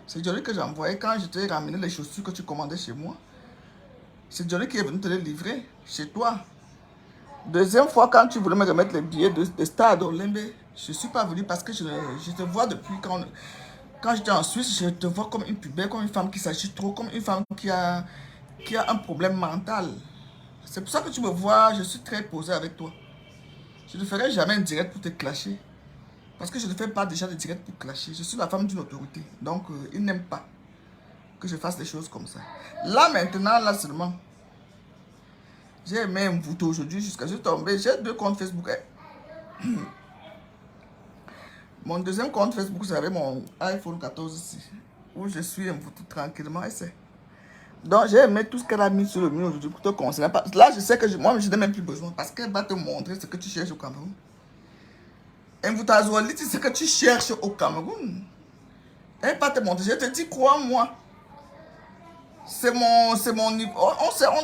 C'est Johnny que j'ai envoyé quand je t'ai ramené les chaussures que tu commandais chez moi. C'est Johnny qui est venu te les livrer chez toi. Deuxième fois, quand tu voulais me remettre les billets de Stade Olembe, je ne suis pas venu parce que je te vois depuis quand j'étais en Suisse, je te vois comme une pubère, comme une femme qui s'agit trop, comme une femme qui a un problème mental. C'est pour ça que tu me vois, je suis très posé avec toi. Je ne ferai jamais un direct pour te clasher. Parce que je ne fais pas déjà de direct pour clasher. Je suis la femme d'une autorité. Donc, ils n'aiment pas que je fasse des choses comme ça. Là, maintenant, là seulement, j'ai aimé un voûte aujourd'hui jusqu'à ce que je suis tombé. J'ai 2 comptes Facebook. Mon deuxième compte Facebook, c'est avec mon iPhone 14 ici. Où je suis un voûte tranquillement. Et c'est. Donc, j'ai aimé tout ce qu'elle a mis sur le mur aujourd'hui pour te conseiller. Là, je sais que moi, je n'ai même plus besoin. Parce qu'elle va te montrer ce que tu cherches au Cameroun. Un voûte à Zouali, c'est ce que tu cherches au Cameroun. Elle va te montrer. Je te dis, crois-moi. C'est mon niveau.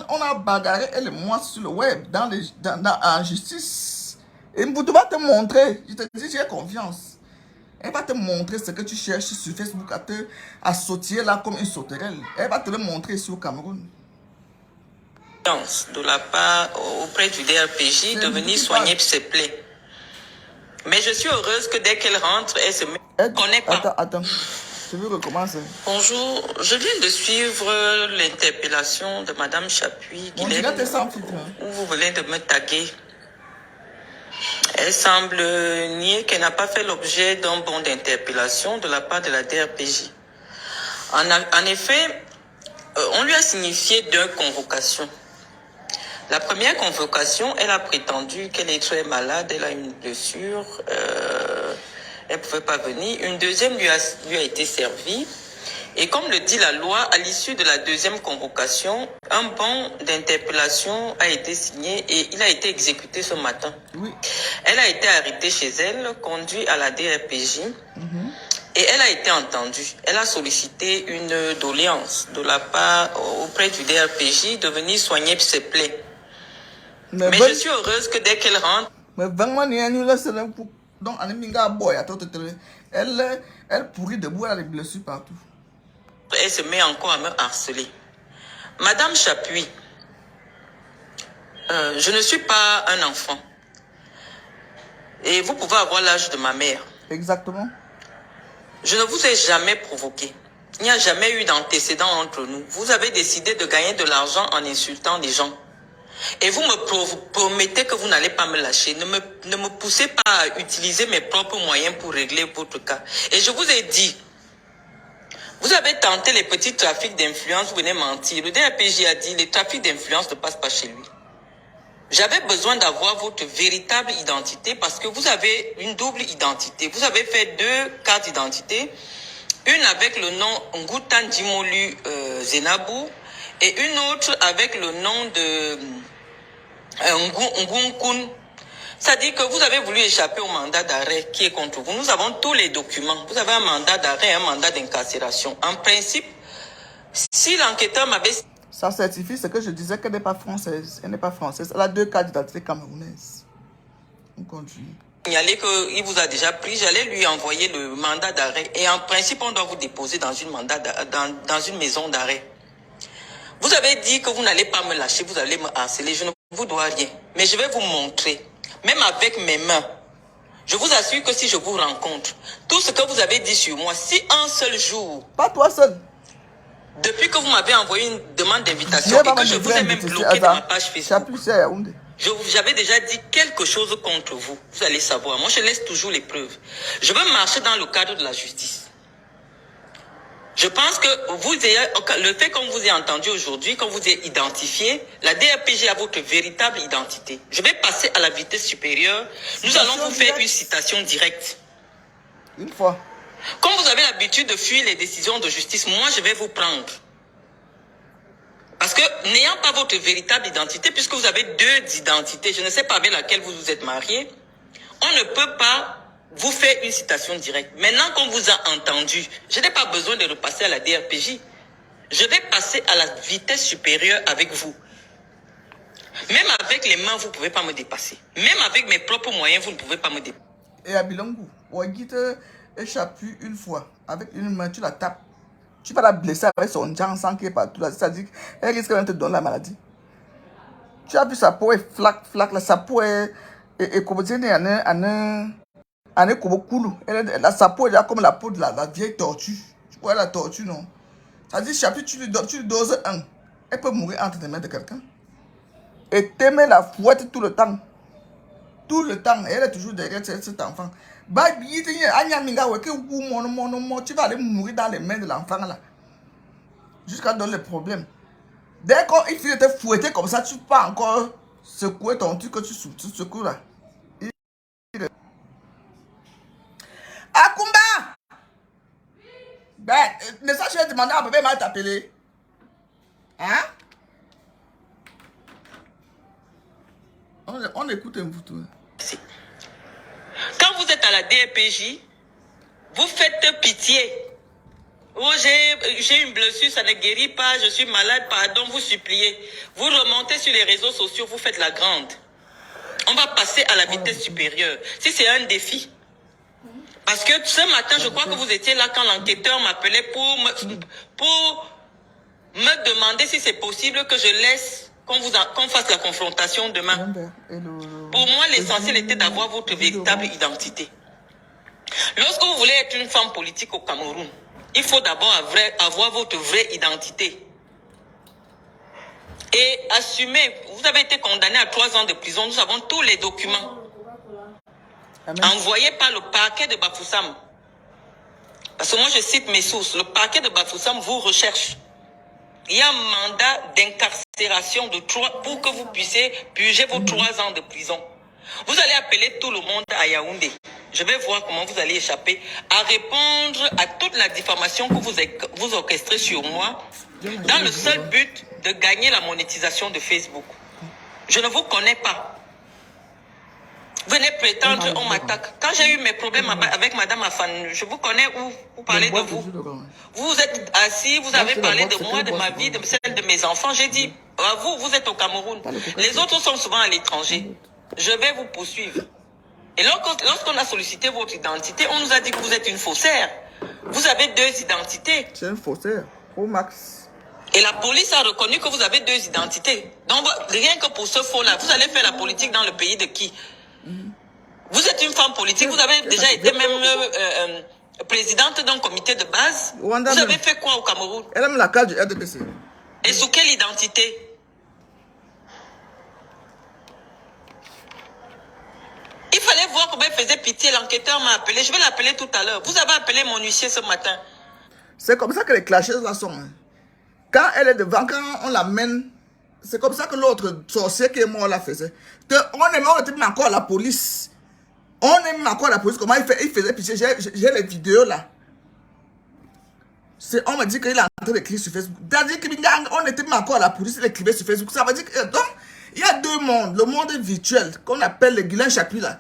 On a bagarré, elle et moi, sur le web, en justice. Et Mboutou va te montrer. Je te dis, j'ai confiance. Elle va te montrer ce que tu cherches sur Facebook à sautiller là comme une sauterelle. Elle va te le montrer ici au Cameroun. De la part auprès du DRPJ de venir soigner ses plaies. Mais je suis heureuse que dès qu'elle rentre, elle se met. Attends. Je vais recommencer. Bonjour, je viens de suivre l'interpellation de Madame Chapuis, où vous venez de me taguer. Elle semble nier qu'elle n'a pas fait l'objet d'un bon d'interpellation de la part de la DRPJ. En effet, on lui a signifié 2 convocations. La première convocation, elle a prétendu qu'elle est très malade, elle a une blessure, elle ne pouvait pas venir. Une deuxième lui a été servie. Et comme le dit la loi, à l'issue de la deuxième convocation, un bon d'interpellation a été signé et il a été exécuté ce matin. Oui. Elle a été arrêtée chez elle, conduite à la DRPJ. Et elle a été entendue. Elle a sollicité une doléance de la part auprès du DRPJ de venir soigner ses plaies. Mais je suis heureuse que dès qu'elle rentre... Mais donc, elle pourrit debout, elle a des blessures partout. Elle se met encore à me harceler. Madame Chapuis, je ne suis pas un enfant. Et vous pouvez avoir l'âge de ma mère. Exactement. Je ne vous ai jamais provoqué. Il n'y a jamais eu d'antécédent entre nous. Vous avez décidé de gagner de l'argent en insultant des gens. Et vous me promettez que vous n'allez pas me lâcher. Ne me poussez pas à utiliser mes propres moyens pour régler votre cas. Et je vous ai dit, vous avez tenté les petits trafics d'influence, vous venez mentir. Le DRPJ a dit, les trafics d'influence ne passent pas chez lui. J'avais besoin d'avoir votre véritable identité parce que vous avez une double identité. Vous avez fait 2 cartes d'identité. Une avec le nom Ngoutan Djimolu Zenabou et une autre avec le nom de Ngunkun. C'est-à-dire que vous avez voulu échapper au mandat d'arrêt qui est contre vous. Nous avons tous les documents. Vous avez un mandat d'arrêt et un mandat d'incarcération. En principe, si l'enquêteur m'avait... Ça certifie ce que je disais qu'elle n'est pas française. Elle n'est pas française. Elle a 2 cartes d'identité camerounaises. On continue. Signalé qu'il vous a déjà pris, j'allais lui envoyer le mandat d'arrêt. Et en principe, on doit vous déposer dans une maison d'arrêt. Vous avez dit que vous n'allez pas me lâcher, vous allez me harceler. Je ne vous dois rien. Mais je vais vous montrer, même avec mes mains. Je vous assure que si je vous rencontre, tout ce que vous avez dit sur moi, si un seul jour... Pas toi seul. Depuis que vous m'avez envoyé une demande d'invitation et que je vous ai même bloqué dans ma page Facebook, j'avais déjà dit quelque chose contre vous. Vous allez savoir. Moi, je laisse toujours les preuves. Je veux marcher dans le cadre de la justice. Je pense que le fait qu'on vous ait entendu aujourd'hui, qu'on vous ait identifié, la DRPG a votre véritable identité. Je vais passer à la vitesse supérieure. Nous allons vous faire une citation directe. Une fois. Comme vous avez l'habitude de fuir les décisions de justice, moi je vais vous prendre. Parce que n'ayant pas votre véritable identité, puisque vous avez 2 identités, je ne sais pas avec laquelle vous vous êtes marié, on ne peut pas vous faire une citation directe. Maintenant qu'on vous a entendu, je n'ai pas besoin de repasser à la DRPJ. Je vais passer à la vitesse supérieure avec vous. Même avec les mains, vous ne pouvez pas me dépasser. Même avec mes propres moyens, vous ne pouvez pas me dépasser. Et à Bilangou, et Chapuis une fois, avec une main, tu la tapes. Tu vas la blesser avec son jambes sans qu'il y ait partout. C'est-à-dire qu'elle risque de te donner la maladie. Tu as vu sa peau est flac, flac, là, sa peau est comme dire, sa peau est déjà comme la peau de la vieille tortue. Tu vois la tortue, non? Ça dit, Chapuis, tu lui doses un. Elle peut mourir entre les mains de quelqu'un. Et t'aimer la fouette tout le temps. Tout le temps. Et elle est toujours derrière cet enfant. Tu vas aller mourir dans les mains de l'enfant là. Jusqu'à donner le problème. Dès qu'il finit de te fouetter comme ça, tu peux encore secouer ton truc que tu secoues là. Akumba! Ben, ne sache que je vais demander à bébé m'a t'appeler. Hein? On écoute un bout tout. Quand vous êtes à la DPJ, vous faites pitié. Oh, j'ai une blessure, ça ne guérit pas, je suis malade, pardon, vous suppliez. Vous remontez sur les réseaux sociaux, vous faites la grande. On va passer à la vitesse supérieure. Si c'est un défi. Parce que ce matin, je crois que vous étiez là quand l'enquêteur m'appelait pour me demander si c'est possible que je laisse qu'on fasse la confrontation demain. Pour moi, l'essentiel était d'avoir votre véritable identité. Lorsque vous voulez être une femme politique au Cameroun, il faut d'abord avoir votre vraie identité. Et assumer, vous avez été condamné à 3 ans de prison, nous avons tous les documents. Envoyés par le parquet de Bafoussam. Parce que moi je cite mes sources, le parquet de Bafoussam vous recherche. Il y a un mandat d'incarcération pour que vous puissiez purger vos 3 ans de prison. Vous allez appeler tout le monde à Yaoundé. Je vais voir comment vous allez échapper à répondre à toute la diffamation que vous orchestrez sur moi dans le seul but de gagner la monétisation de Facebook. Je ne vous connais pas. Venez prétendre, on m'attaque. Quand j'ai eu mes problèmes avec Madame Afan, je vous connais où vous parlez de vous. Vous êtes assis, vous avez parlé de moi, de ma vie, de celle de mes enfants. J'ai dit, vous êtes au Cameroun. Les autres sont souvent à l'étranger. Je vais vous poursuivre. Et lorsqu'on a sollicité votre identité, on nous a dit que vous êtes une faussaire. Vous avez 2 identités. C'est un faussaire, au max. Et la police a reconnu que vous avez 2 identités. Donc, rien que pour ce faux-là, vous allez faire la politique dans le pays de qui? Vous êtes une femme politique, vous avez déjà été même présidente d'un comité de base. Vous avez fait quoi au Cameroun? Elle aime la carte du RDPC. Et sous quelle identité? Il fallait voir comment elle faisait pitié. L'enquêteur m'a appelé. Je vais l'appeler tout à l'heure. Vous avez appelé mon huissier ce matin. C'est comme ça que les clasheuses là sont. Hein. Quand elle est devant, quand on l'amène, c'est comme ça que l'autre sorcier qui est mort la faisait. On est mort, on était même encore à la police. On est même encore à la police. Comment il faisait pitié. J'ai les vidéos là. On me dit qu'il est en train d'écrire sur Facebook. C'est-à-dire qu'on était même encore à la police, il écrivait sur Facebook. Ça veut dire que donc, il y a 2 mondes. Le monde virtuel, qu'on appelle les Guilain Chapuis là,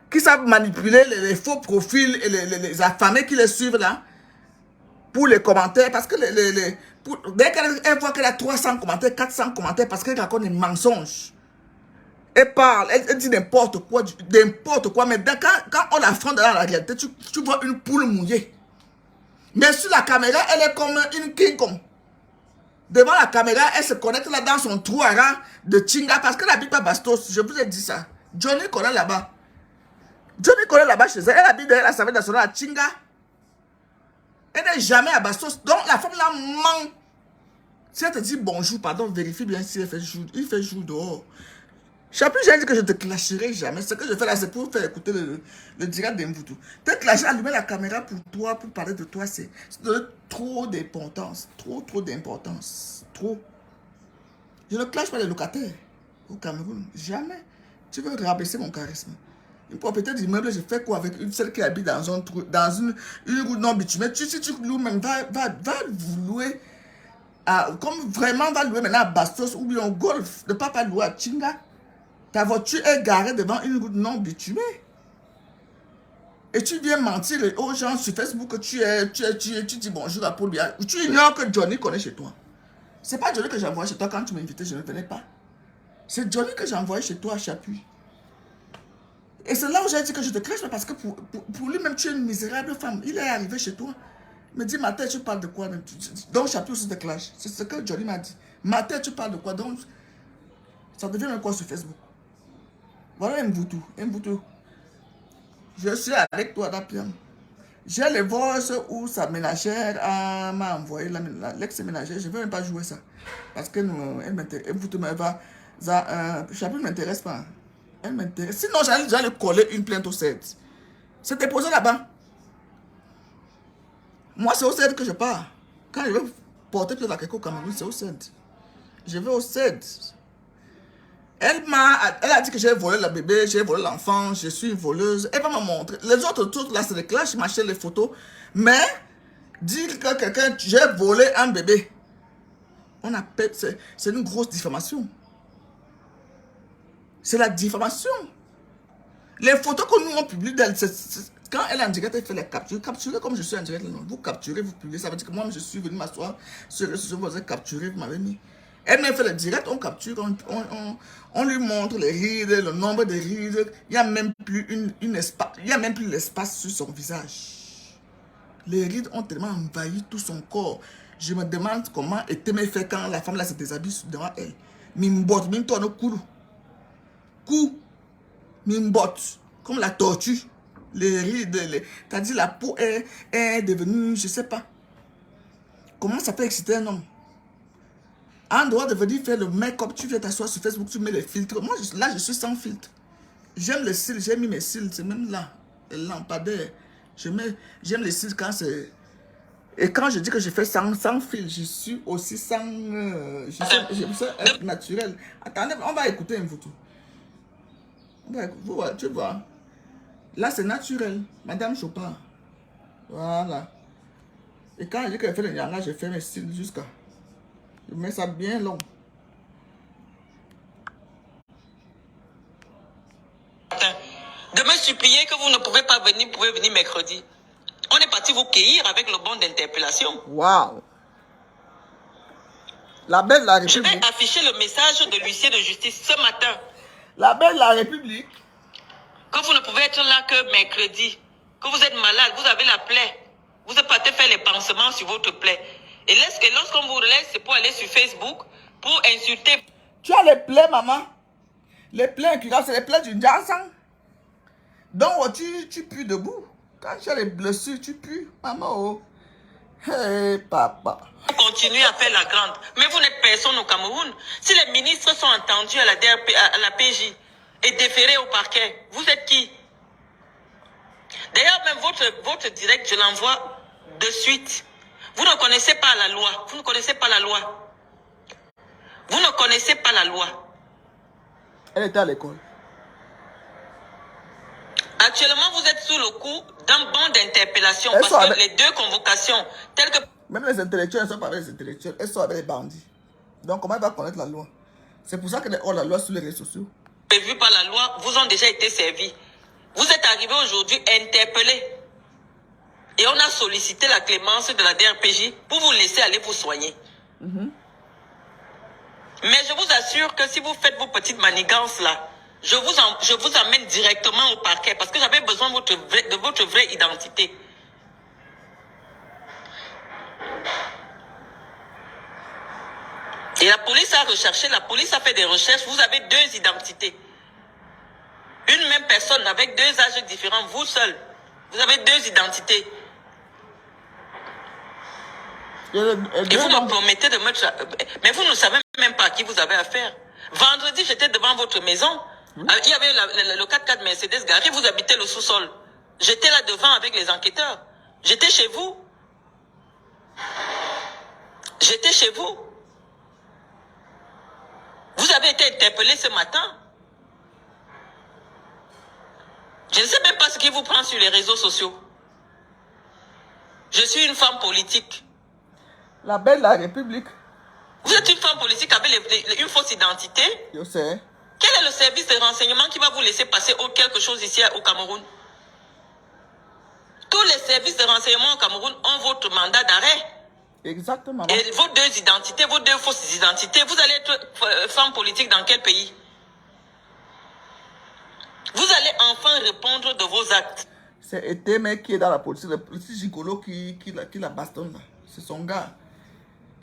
qui savent manipuler les faux profils et les affamés qui les suivent là, pour les commentaires. Parce que dès qu'elle voit qu'elle a 300 commentaires, 400 commentaires, parce qu'elle raconte des mensonges. Elle parle, elle dit n'importe quoi, mais quand on affronte dans la réalité, tu vois une poule mouillée. Mais sur la caméra, elle est comme une King Kong. Devant la caméra, elle se connecte là dans son trou à rang de Chinga, parce qu'elle n'habite pas Bastos, je vous ai dit ça. Johnny connaît là-bas. Johnny connaît là-bas chez elle, elle habite derrière la savette nationale à Chinga. Elle n'est jamais à Bastos, donc la femme là ment. Si elle te dit bonjour, pardon, vérifie bien si il fait jour dehors. Chapuis, j'ai dit que je ne te clasherai jamais. Ce que je fais là, c'est pour faire écouter le direct d'Mvoutou. Te clasher, allumer la caméra pour toi, pour parler de toi, c'est de trop d'importance. Trop d'importance. Trop. Je ne clash pas les locataires au Cameroun. Jamais. Tu veux rabaisser mon charisme. Une propriétaire d'immeuble, je fais quoi avec celle qui habite dans une rue non bitumée. Si tu loues même, va vous louer. Comme vraiment, va louer maintenant à Bastos ou bien au Golf. Ne pas louer à Chinga. Ta voiture est garée devant une route non bitumée. Et tu viens mentir aux gens sur Facebook que tu dis bonjour à Paul Biya. Tu ignores que Johnny connaît chez toi. C'est pas Johnny que j'ai envoyé chez toi quand tu m'invitais, je ne venais pas. C'est Johnny que j'ai envoyé chez toi à Chapuis. Et c'est là où j'ai dit que je te clash, parce que pour lui-même, tu es une misérable femme. Il est arrivé chez toi. Il me dit, ma tête, tu parles de quoi? Donc, j'appuie aussi de clash. C'est ce que Johnny m'a dit. Ma tête, tu parles de quoi? Donc, ça devient même quoi sur Facebook? Voilà un boutou. Un boutou. Je suis avec toi, Dapiam. J'ai les voices où sa ménagère m'a envoyé, l'ex-ménagère. Je ne veux même pas jouer ça. Parce que elle m'intéresse. Chapitre ne m'intéresse pas. Elle m'intéresse. Sinon, j'allais déjà le coller une plainte au CED. C'est déposé là-bas. Moi, c'est au CED que je pars. Quand je veux porter plainte à quelqu'un au Cameroun, c'est au CED. Je vais au CED. Elle a dit que j'ai volé le bébé, j'ai volé l'enfant, je suis une voleuse. Elle va me montrer. Les autres trucs là, c'est des clashs, je m'achète les photos. Mais, dire que quelqu'un, j'ai volé un bébé. On appelle, c'est une grosse diffamation. C'est la diffamation. Les photos que nous on publie d'elle, quand elle est en direct, elle fait les captures. Capturez comme je suis en direct. Vous capturez, vous publiez. Ça veut dire que moi, je suis venu m'asseoir sur les réseaux, vous avez capturé, vous m'avez mis. Elle m'a fait le direct, on capture, on lui montre les rides, le nombre de rides. Il n'y a même plus il y a même plus l'espace sur son visage. Les rides ont tellement envahi tout son corps. Je me demande comment était mes fait quand la femme là se déshabille devant elle. Mimbot, tourne coulou. Cou, mimbot, comme la tortue. Les rides, t'as dit la peau est devenue, je sais pas. Comment ça peut exciter un homme? En dehors de venir faire le make-up, tu viens t'asseoir sur Facebook, tu mets les filtres. Moi, là, je suis sans filtre. J'aime les cils, j'ai mis mes cils, c'est même là, les lampadaires. J'aime les cils quand c'est... Et quand je dis que je fais sans fil, je suis aussi sans... je sais être naturel. Attendez, on va écouter un photo. Tu vois. Là, c'est naturel. Madame Chopin. Voilà. Et quand je dis que je fais le nyanga, je fais mes cils jusqu'à... Je mets ça bien long. De me supplier que vous ne pouvez pas venir, vous pouvez venir mercredi. On est parti vous cueillir avec le bon d'interpellation. Waouh! La belle de la République. Je vais afficher le message de l'huissier de justice ce matin. La belle de la République. Que vous ne pouvez être là que mercredi. Que vous êtes malade, vous avez la plaie. Vous êtes parti faire les pansements sur votre plaie. Et lorsqu'on vous laisse, c'est pour aller sur Facebook, pour insulter. Tu as les plaies, maman. Les plaies qui c'est les plaies du Njansang. Donc, tu pues debout. Quand tu as les blessures, tu pues. Maman, oh. Hey, papa. Vous continuez à faire la grande. Mais vous n'êtes personne au Cameroun. Si les ministres sont entendus à la PJ et déférés au parquet, vous êtes qui? D'ailleurs, même votre direct, je l'envoie de suite. Vous ne connaissez pas la loi. Vous ne connaissez pas la loi. Vous ne connaissez pas la loi. Elle était à l'école. Actuellement, vous êtes sous le coup d'un bon d'interpellation parce que les deux convocations, telles que... Même les intellectuels, elles ne sont pas avec les intellectuels. Elles sont avec les bandits. Donc, comment elle va connaître la loi? C'est pour ça qu'elle est hors la loi sur les réseaux sociaux. Prévus par la loi, vous ont déjà été servis. Vous êtes arrivés aujourd'hui interpellés. Et on a sollicité la clémence de la DRPJ pour vous laisser aller vous soigner. Mais je vous assure que si vous faites vos petites manigances là, je vous amène directement au parquet parce que j'avais besoin de votre vraie identité. Et la police a recherché, la police a fait des recherches. Vous avez deux identités. Une même personne avec deux âges différents, vous seul. Vous avez deux identités. Et vous me promettez de mettre... Mais vous ne savez même pas à qui vous avez affaire. Vendredi, j'étais devant votre maison. Il y avait le 4x4 Mercedes garé. Vous habitez le sous-sol. J'étais là devant avec les enquêteurs. J'étais chez vous. J'étais chez vous. Vous avez été interpellé ce matin. Je ne sais même pas ce qui vous prend sur les réseaux sociaux. Je suis une femme politique. La belle de la République. Vous êtes une femme politique avec une fausse identité. Je sais. Quel est le service de renseignement qui va vous laisser passer quelque chose ici au Cameroun? Tous les services de renseignement au Cameroun ont votre mandat d'arrêt. Exactement. Et vos deux identités, vos deux fausses identités, vous allez être femme politique dans quel pays? Vous allez enfin répondre de vos actes. C'est Eteme qui est dans la police, le petit gigolo qui la bastonne là. C'est son gars.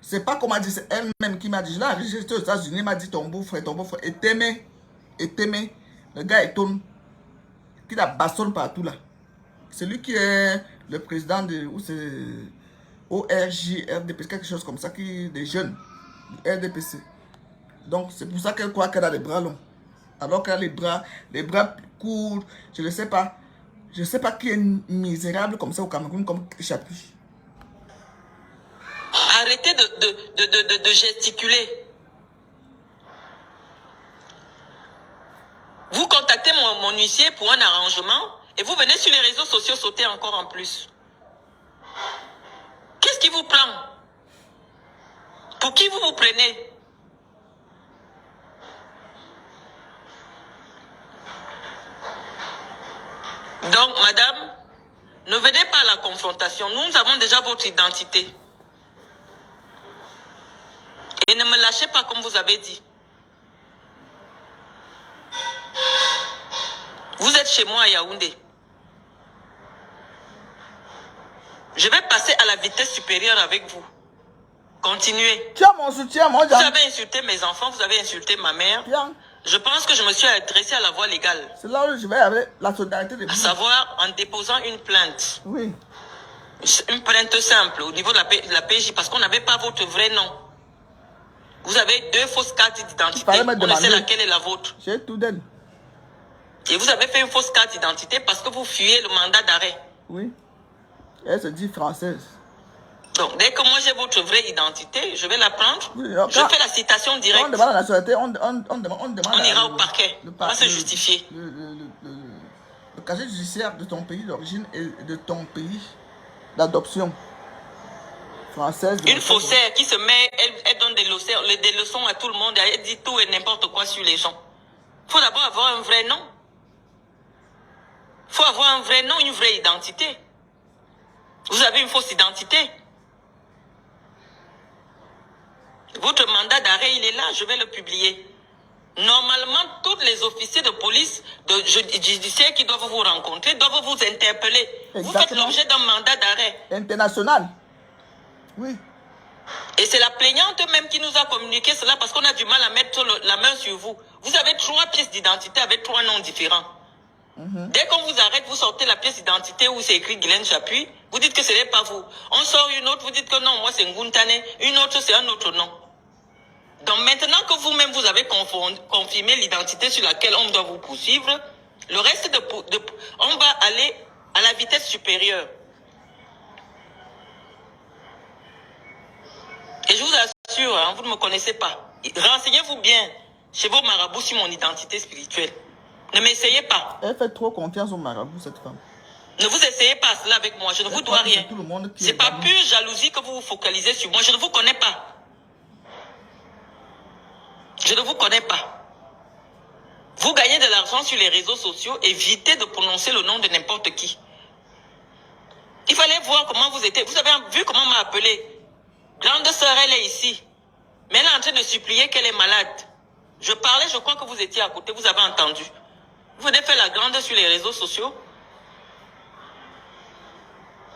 C'est pas comme elle dit, c'est elle-même qui m'a dit. Je l'ai enregistré aux États-Unis, elle m'a dit ton beau-frère. Eteme, le gars étonne, qui la bastonne partout là. C'est lui qui est le président de ORJ, RDPC, quelque chose comme ça, qui des jeunes, RDPC. Donc c'est pour ça qu'elle croit qu'elle a les bras longs. Alors qu'elle a les bras courts, je ne sais pas. Je ne sais pas qui est misérable comme ça au Cameroun, comme Chapuis. Arrêtez de gesticuler. Vous contactez mon huissier pour un arrangement et vous venez sur les réseaux sociaux sauter encore en plus. Qu'est-ce qui vous prend? Pour qui vous vous prenez? Donc, madame, ne venez pas à la confrontation. Nous avons déjà votre identité. Et ne me lâchez pas comme vous avez dit. Vous êtes chez moi à Yaoundé. Je vais passer à la vitesse supérieure avec vous. Continuez. Tu as mon soutien, moi. Vous avez insulté mes enfants, vous avez insulté ma mère. Bien. Je pense que je me suis adressé à la voie légale. C'est là où je vais avec la solidarité des à savoir en déposant une plainte. Oui. Une plainte simple au niveau de la PJ parce qu'on n'avait pas votre vrai nom. Vous avez 2 fausses cartes d'identité. On ne sait laquelle est la vôtre. J'ai tout d'elle. Et vous avez fait une fausse carte d'identité parce que vous fuyez le mandat d'arrêt. Oui. Elle se dit française. Donc, dès que moi j'ai votre vraie identité, je vais la prendre. Oui, je fais la citation directe. On demande la nationalité, on demande on ira au parquet. On va se justifier. Le casier judiciaire de ton pays d'origine et de ton pays d'adoption française. Une faussaire qui se met, elle donne des leçons à tout le monde, elle dit tout et n'importe quoi sur les gens. Il faut d'abord avoir un vrai nom. Il faut avoir un vrai nom, une vraie identité. Vous avez une fausse identité. Votre mandat d'arrêt, il est là, je vais le publier. Normalement, tous les officiers de police, de judiciaire qui doivent vous rencontrer, doivent vous interpeller. Exactement. Vous faites l'objet d'un mandat d'arrêt. International. Oui. Et c'est la plaignante même qui nous a communiqué cela parce qu'on a du mal à mettre la main sur vous. Vous avez 3 pièces d'identité avec 3 noms différents. Dès qu'on vous arrête, vous sortez la pièce d'identité où c'est écrit Guylaine Chapuis. Vous dites que ce n'est pas vous. On sort une autre, vous dites que non, moi c'est Nguntane. Une autre, c'est un autre nom. Donc maintenant que vous-même vous avez confirmé l'identité sur laquelle on doit vous poursuivre, le reste on va aller à la vitesse supérieure. Et je vous assure, hein, vous ne me connaissez pas. Renseignez-vous bien chez vos marabouts sur mon identité spirituelle. Ne m'essayez pas. Elle fait trop confiance aux marabouts, cette femme. Ne vous essayez pas cela avec moi, je ne vous dois rien. C'est pas pure jalousie que vous vous focalisez sur moi, je ne vous connais pas. Je ne vous connais pas. Vous gagnez de l'argent sur les réseaux sociaux, évitez de prononcer le nom de n'importe qui. Il fallait voir comment vous étiez. Vous avez vu comment on m'a appelé. Grande sœur, elle est ici. Mais elle est en train de supplier qu'elle est malade. Je parlais, je crois que vous étiez à côté, vous avez entendu. Vous venez faire la grande sur les réseaux sociaux.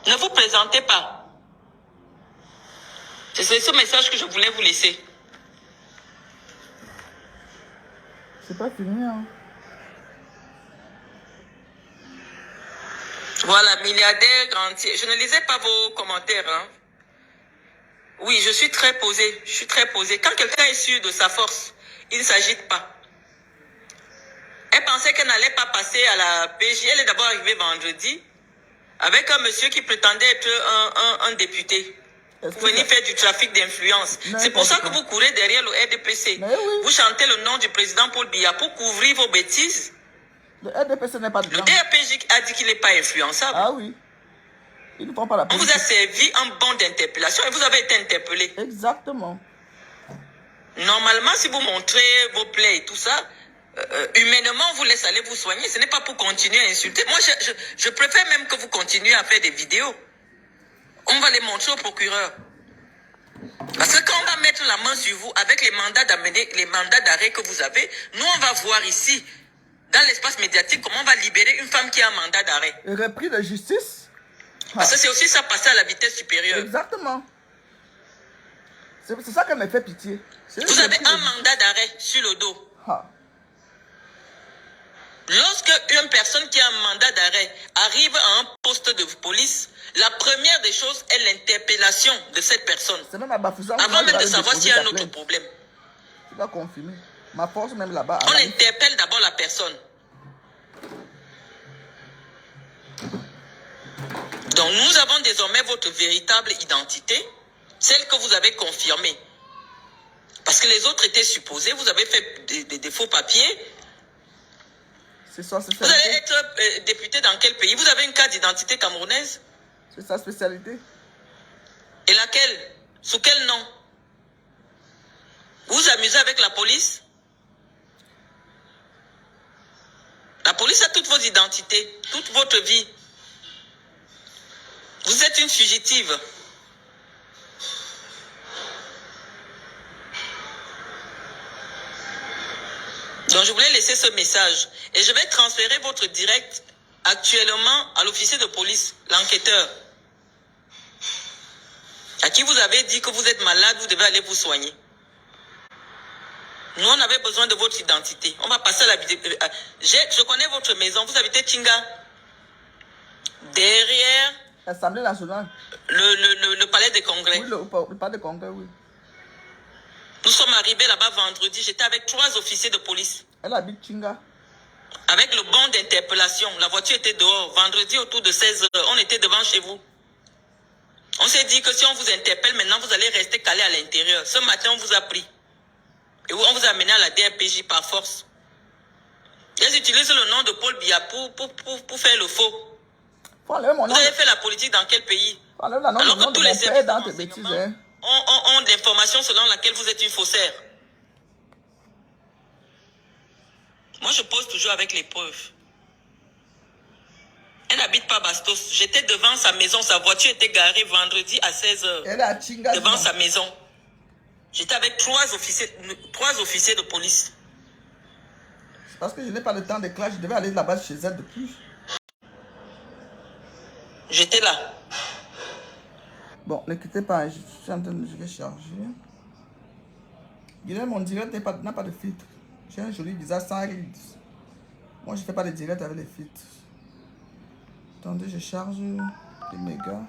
Ne vous présentez pas. C'est ce message que je voulais vous laisser. C'est pas fini, hein. Voilà, milliardaire, grandier. Je ne lisais pas vos commentaires, hein. Oui, je suis très posé. Je suis très posé. Quand quelqu'un est sûr de sa force, il ne s'agite pas. Elle pensait qu'elle n'allait pas passer à la PJ. Elle est d'abord arrivée vendredi avec un monsieur qui prétendait être un député. Vous venez faire du trafic d'influence. C'est pour ça que vous courez derrière le RDPC. Oui. Vous chantez le nom du président Paul Biya pour couvrir vos bêtises. Le RDPC n'est pas de Le DRPJ a dit qu'il n'est pas influençable. Ah oui. Ils ne font pas la politique. On vous a servi un bon d'interpellation et vous avez été interpellé. Exactement. Normalement, si vous montrez vos plaies et tout ça, humainement, on vous laisse aller vous soigner. Ce n'est pas pour continuer à insulter. Moi, je préfère même que vous continuez à faire des vidéos. On va les montrer au procureur. Parce que quand on va mettre la main sur vous avec les mandats d'arrêt que vous avez, nous, on va voir ici, dans l'espace médiatique, comment on va libérer une femme qui a un mandat d'arrêt? Repris de justice. Parce que c'est aussi ça, passer à la vitesse supérieure. Exactement. C'est ça qui me fait pitié. Vous avez un mandat d'arrêt sur le dos. Lorsque une personne qui a un mandat d'arrêt arrive à un poste de police, la première des choses est l'interpellation de cette personne. Même à Bafoussam, avant même de savoir s'il y a un autre problème. Tu vas confirmer. Ma force même là-bas. On interpelle d'abord la personne. Donc nous avons désormais votre véritable identité, celle que vous avez confirmée. Parce que les autres étaient supposés, vous avez fait des faux papiers. Vous allez être député dans quel pays? Vous avez une carte d'identité camerounaise? C'est sa spécialité. Et laquelle? Sous quel nom? Vous vous amusez avec la police? La police a toutes vos identités, toute votre vie. Vous êtes une fugitive. Donc je voulais laisser ce message. Et je vais transférer votre direct actuellement à l'officier de police, l'enquêteur. À qui vous avez dit que vous êtes malade, vous devez aller vous soigner. Nous, on avait besoin de votre identité. On va passer à la vidéo. Je connais votre maison. Vous habitez Chinga. Derrière l'Assemblée nationale. Le palais des congrès. Oui, le palais des congrès, oui. Nous sommes arrivés là-bas vendredi. J'étais avec 3 officiers de police. Elle habite Chinga. Avec le bon d'interpellation. La voiture était dehors. Vendredi autour de 16h, on était devant chez vous. On s'est dit que si on vous interpelle maintenant, vous allez rester calé à l'intérieur. Ce matin, on vous a pris. Et on vous a amené à la DRPJ par force. Ils utilisent le nom de Paul Biya pour faire le faux. Vous avez fait la politique dans quel pays? Alors que tous les services ont l'information selon laquelle vous êtes une faussaire. Moi, je pose toujours avec les preuves. Elle n'habite pas Bastos. J'étais devant sa maison. Sa voiture était garée vendredi à 16h. Elle est à Chinga. Devant sa maison. J'étais avec 3 officiers de police. C'est parce que je n'ai pas le temps de clash. Je devais aller là-bas chez elle de plus. J'étais là. Bon, ne quittez pas. Je vais charger. Guilherme, mon direct n'a pas de filtre. J'ai un joli visage sans rides. Moi, je ne fais pas de direct avec les filtres. Attendez, je charge les mégas.